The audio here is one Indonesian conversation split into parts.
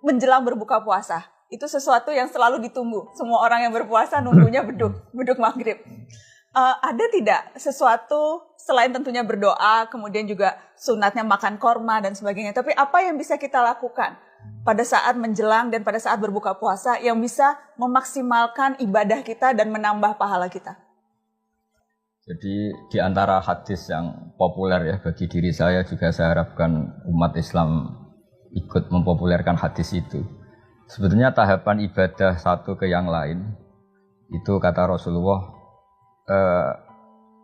menjelang berbuka puasa. Itu sesuatu yang selalu ditunggu. Semua orang yang berpuasa nunggunya beduk maghrib. Ada tidak sesuatu selain tentunya berdoa, kemudian juga sunatnya makan korma dan sebagainya. Tapi apa yang bisa kita lakukan pada saat menjelang dan pada saat berbuka puasa yang bisa memaksimalkan ibadah kita dan menambah pahala kita? Jadi di antara hadis yang populer ya bagi diri saya juga saya harapkan umat Islam ikut mempopulerkan hadis itu. Sebetulnya tahapan ibadah satu ke yang lain itu kata Rasulullah,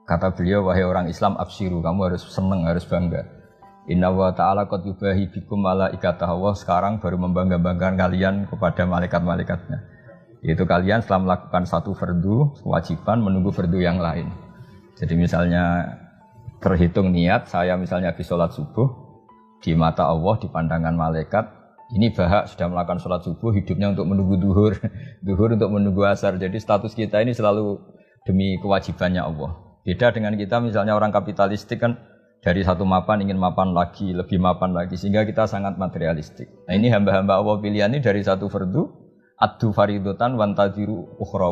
kata beliau, wahai orang Islam absyiru, kamu harus senang, harus bangga. Inna wa ta'ala qad yubahi bikum malaikatah, Allah sekarang baru membangga-banggakan kalian kepada malaikat-malaikatnya. Yaitu kalian setelah melakukan satu fardu, kewajiban menunggu fardu yang lain. Jadi misalnya terhitung niat, saya misalnya habis sholat subuh, di mata Allah, di pandangan malaikat, ini Bahak sudah melakukan sholat subuh, hidupnya untuk menunggu duhur, duhur untuk menunggu asar. Jadi status kita ini selalu demi kewajibannya Allah. Beda dengan kita misalnya orang kapitalistik kan, dari satu mapan ingin mapan lagi, lebih mapan lagi, sehingga kita sangat materialistik. Nah ini hamba-hamba Allah pilihan ini dari satu fardu, addu faridotan wantadhiru ukhra,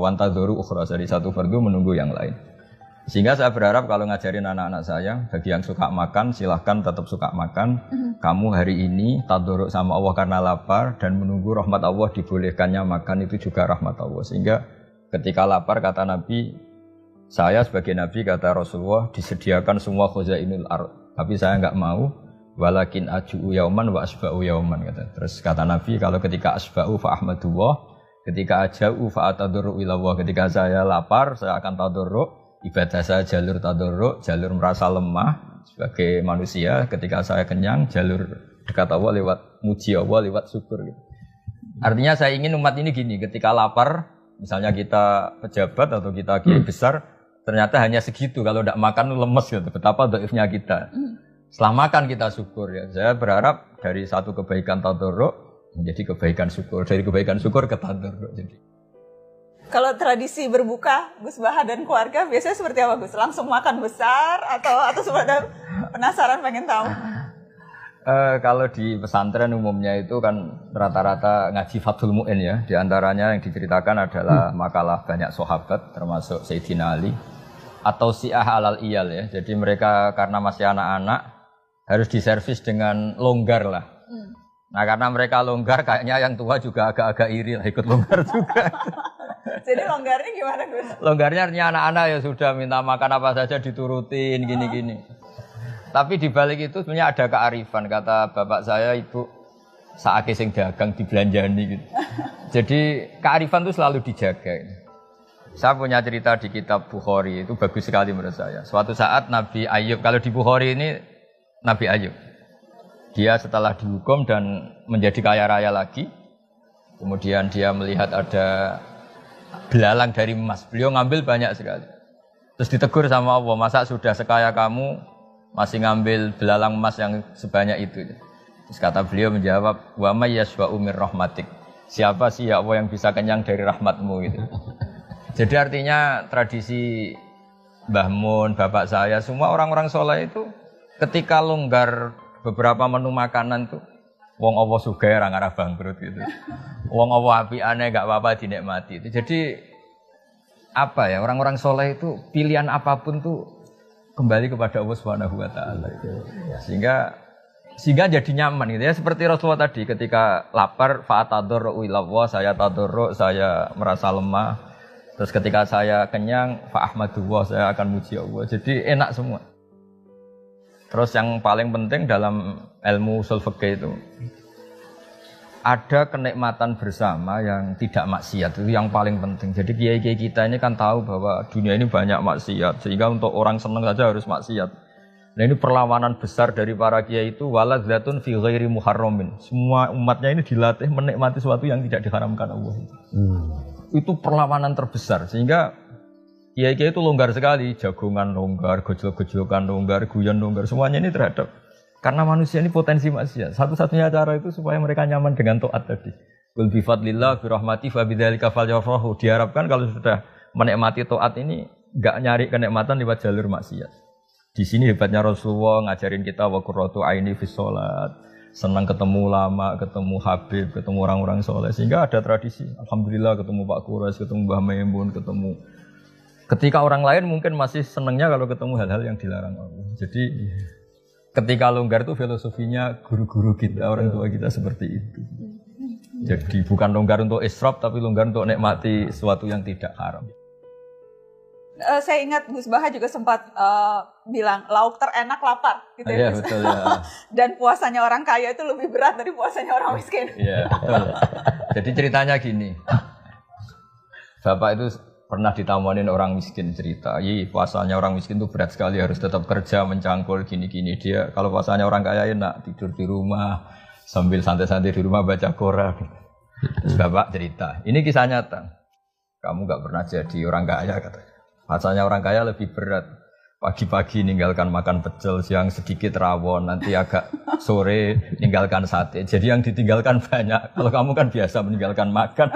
dari satu fardu menunggu yang lain. Sehingga saya berharap kalau ngajarin anak-anak saya, bagi yang suka makan silahkan tetap suka makan. Kamu hari ini tadarruk sama Allah karena lapar dan menunggu rahmat Allah, dibolehkannya makan itu juga rahmat Allah. Sehingga ketika lapar kata Nabi, saya sebagai Nabi kata Rasulullah disediakan semua khuzainul ardh, tapi saya enggak mau, walakin aju'u yauman wa asba'u yauman kata. Terus kata Nabi kalau ketika asba'u fa ahmadullah, ketika aja'u fa atadarru ilallah, ketika saya lapar saya akan tadarruk. Ibadah saya jalur tadarruk, jalur merasa lemah sebagai manusia. Ketika saya kenyang, jalur dekat Allah lewat muji Allah, lewat syukur gitu. Artinya saya ingin umat ini gini, ketika lapar, misalnya kita pejabat atau kita kiai besar, ternyata hanya segitu, kalau tidak makan lemes gitu. Betapa dhaifnya kita. Setelah makan kita syukur ya. Saya berharap dari satu kebaikan tadarruk menjadi kebaikan syukur, dari kebaikan syukur ke tadarruk jadi. Kalau tradisi berbuka, Gus Bahak dan keluarga biasanya seperti apa Gus? Langsung makan besar atau sebenarnya penasaran pengen tahu? Kalau di pesantren umumnya itu kan rata-rata ngaji Fathul Mu'in ya. Di antaranya yang diceritakan adalah makalah banyak sahabat termasuk Sayyidina Ali atau Syiah alal iyal ya. Jadi mereka karena masih anak-anak harus diservis dengan longgar lah. Nah karena mereka longgar kayaknya yang tua juga agak-agak iri lah ikut longgar juga. Jadi longgarnya gimana Gus? Longgarnya artinya anak-anak ya sudah minta makan apa saja diturutin gini-gini. Tapi di balik itu sebenarnya ada kearifan, kata bapak saya, ibu saake sing dagang dibelanjani gitu. Jadi kearifan itu selalu dijaga. Saya punya cerita di kitab Bukhari, itu bagus sekali menurut saya. Suatu saat Nabi Ayub, kalau di Bukhari ini Nabi Ayub, dia setelah dihukum dan menjadi kaya raya lagi, kemudian dia melihat ada belalang dari emas, beliau ngambil banyak sekali. Terus ditegur sama Allah, masa sudah sekaya kamu masih ngambil belalang emas yang sebanyak itu. Terus kata beliau menjawab, wa may yashba'u mir rahmatik, siapa sih ya Allah yang bisa kenyang dari rahmatmu gitu. Jadi artinya tradisi Mbah Mun, bapak saya, semua orang-orang soleh itu ketika longgar beberapa menu makanan tuh, wong Allah sugih ora ngarah bangkrut gitu. Wong Allah apiane enggak apa-apa dinikmati. Jadi apa ya, orang-orang soleh itu pilihan apapun tuh kembali kepada Allah Subhanahu wa taala itu. Sehingga jadi nyaman gitu ya, seperti Rasulullah tadi ketika lapar fa'atadarru ilallah, saya tadarruk, saya merasa lemah. Terus ketika saya kenyang fa'ahmadullah, saya akan muji Allah. Jadi enak semua. Terus yang paling penting dalam ilmu ushul fikih itu ada kenikmatan bersama yang tidak maksiat, itu yang paling penting. Jadi kiai-kiai kita ini kan tahu bahwa dunia ini banyak maksiat, sehingga untuk orang senang saja harus maksiat. Nah ini perlawanan besar dari para kiai itu, waladzatun fi ghairi muharramin. Semua umatnya ini dilatih menikmati sesuatu yang tidak diharamkan Allah. Itu perlawanan terbesar, sehingga kiai-kiai itu longgar sekali, jagongan longgar, gojol-gojokan longgar, guyon longgar, semuanya ini terhadap. Karena manusia ini potensi maksiat. Satu-satunya cara itu supaya mereka nyaman dengan taat tadi. Qul bi fadlillah bi rahmati fa bidzalika falyafrahu. Diharapkan kalau sudah menikmati taat ini enggak nyari kenikmatan lewat jalur maksiat. Di sini hebatnya Rasulullah ngajarin kita wa qurratu aini fis shalat. senang ketemu ulama, ketemu Habib, ketemu orang-orang soleh. Sehingga ada tradisi. Alhamdulillah ketemu Pak Kurais, ketemu Mbah Maimun, ketemu. Ketika orang lain mungkin masih senangnya kalau ketemu hal-hal yang dilarang Allah. Jadi ketika longgar itu filosofinya guru-guru kita, orang tua kita seperti itu. Jadi bukan longgar untuk israf, tapi longgar untuk nikmati sesuatu yang tidak haram. Saya ingat Gus Baha juga sempat bilang lauk terenak lapar gitu ya. Iya betul ya. Dan puasanya orang kaya itu lebih berat dari puasanya orang miskin. Iya betul. Jadi ceritanya gini. Bapak itu pernah ditamuanin orang miskin cerita. Puasanya orang miskin itu berat sekali, harus tetap kerja mencangkul gini-gini. Dia kalau puasanya orang kaya enak tidur di rumah sambil santai-santai di rumah baca Quran. Terus Bapak cerita. Ini kisah nyata. Kamu nggak pernah jadi orang kaya katanya. Rasanya orang kaya lebih berat. Pagi-pagi ninggalkan makan pecel, siang sedikit rawon, nanti agak sore ninggalkan sate. Jadi yang ditinggalkan banyak. Kalau kamu kan biasa meninggalkan makan.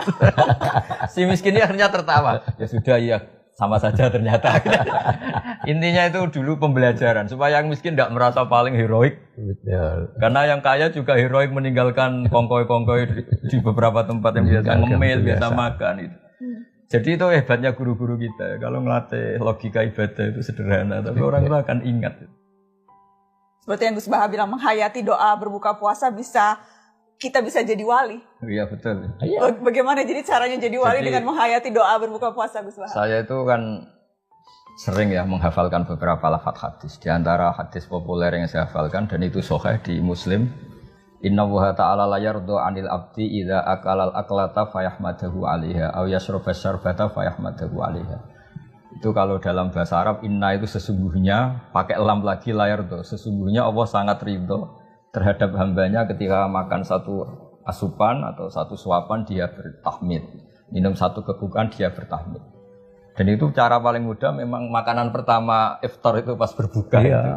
Si miskin ini akhirnya tertawa. Ya sudah ya, sama saja ternyata. Intinya itu dulu pembelajaran supaya yang miskin tidak merasa paling heroik. Karena yang kaya juga heroik meninggalkan kongkoi-kongkoi di beberapa tempat yang biasa ngemil, biasa makan itu. Jadi itu hebatnya guru-guru kita. Kalau ngelatih logika ibadah itu sederhana, tapi orang itu akan ingat. Seperti yang Gus Baha bilang, menghayati doa berbuka puasa kita bisa jadi wali. Iya betul. Bagaimana jadi caranya jadi wali dengan menghayati doa berbuka puasa, Gus Baha? Saya itu kan sering ya menghafalkan beberapa lafaz hadis. Di antara hadis populer yang saya hafalkan dan itu sahih di Muslim. Inna Allaha ta'ala la yardu 'anil abdi idza akalal aklata fayahmadahu 'alaiha aw yashraba syarbata fayahmadahu 'alaiha. Itu kalau dalam bahasa Arab inna itu sesungguhnya pakai lam lagi la yardu. Sesungguhnya Allah sangat ridho terhadap hambanya ketika makan satu asupan atau satu suapan dia bertahmid. Minum satu kegukan dia bertahmid. Dan itu cara paling mudah memang makanan pertama iftar itu pas berbuka itu.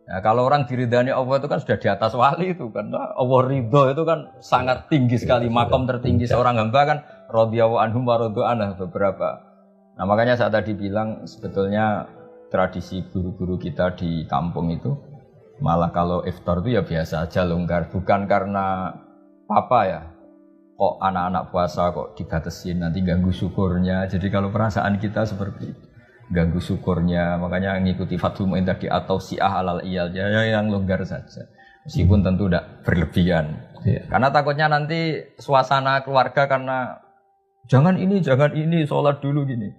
Nah, kalau orang diridhani Allah itu kan sudah di atas wali itu kan. Allah ridho itu kan sangat tinggi sekali, makom tertinggi seorang hamba kan radhiyallahu anhum wa radu anhu beberapa. Nah, makanya saya tadi bilang sebetulnya tradisi guru-guru kita di kampung itu malah kalau iftar itu ya biasa aja longgar, bukan karena apa ya. Kok anak-anak puasa kok dibatasin nanti ganggu syukurnya. Jadi kalau perasaan kita seperti itu ganggu syukurnya, makanya ngikuti Fathul Mu'in tadi atau si'ah alal iyal ya yang longgar saja meskipun tentu tidak berlebihan karena takutnya nanti suasana keluarga karena jangan ini sholat dulu gini.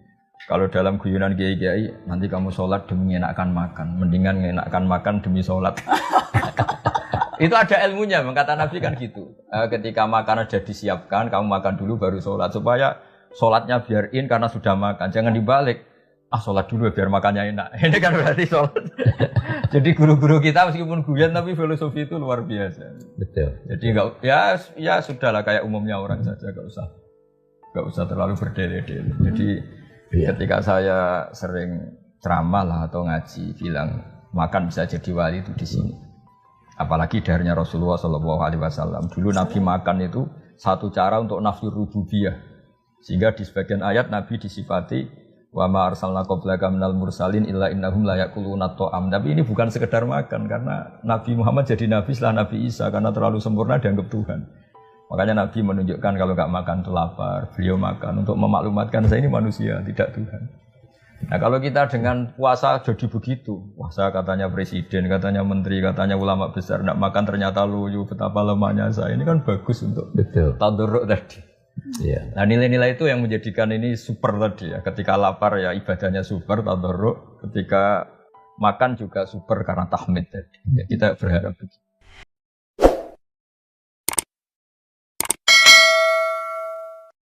Kalau dalam guyonan kiai nanti kamu sholat demi menyenangkan makan, mendingan menyenangkan makan demi sholat. Itu ada ilmunya, kata Nabi kan gitu. Ketika makanan sudah disiapkan kamu makan dulu baru sholat supaya sholatnya biarin karena sudah makan, jangan dibalik. Sholat dulu biar makannya enak. Ini kan berarti sholat. Jadi guru-guru kita meskipun guyon tapi filosofi itu luar biasa. Betul. Jadi enggak ya sudahlah kayak umumnya orang saja, enggak usah terlalu berdele-dele. Jadi ketika saya sering ceramah lah atau ngaji bilang makan bisa jadi wali itu di sini. Apalagi darinya Rasulullah SAW. Dulu Nabi makan itu satu cara untuk nafyu rububiyah. Sehingga di sebagian ayat Nabi disifati wa ma arsalna qablaka minal mursalin illa innahum la yaquluna ta'am. Tapi ini bukan sekedar makan karena Nabi Muhammad jadi nabi setelah Nabi Isa karena terlalu sempurna dianggap Tuhan. Makanya Nabi menunjukkan kalau enggak makan itu lapar, beliau makan untuk memaklumatkan saya ini manusia, tidak Tuhan. Nah, kalau kita dengan puasa jadi begitu, puasa katanya presiden, katanya menteri, katanya ulama besar enggak makan ternyata loyo, betapa lemahnya saya. Ini kan bagus untuk tadarruk tadi. Yeah. Nah, nilai-nilai itu yang menjadikan ini super tadi ya. Ketika lapar ya ibadahnya super, tadarruk. Ketika makan juga super karena tahmid tadi. Ya, kita berharap begitu.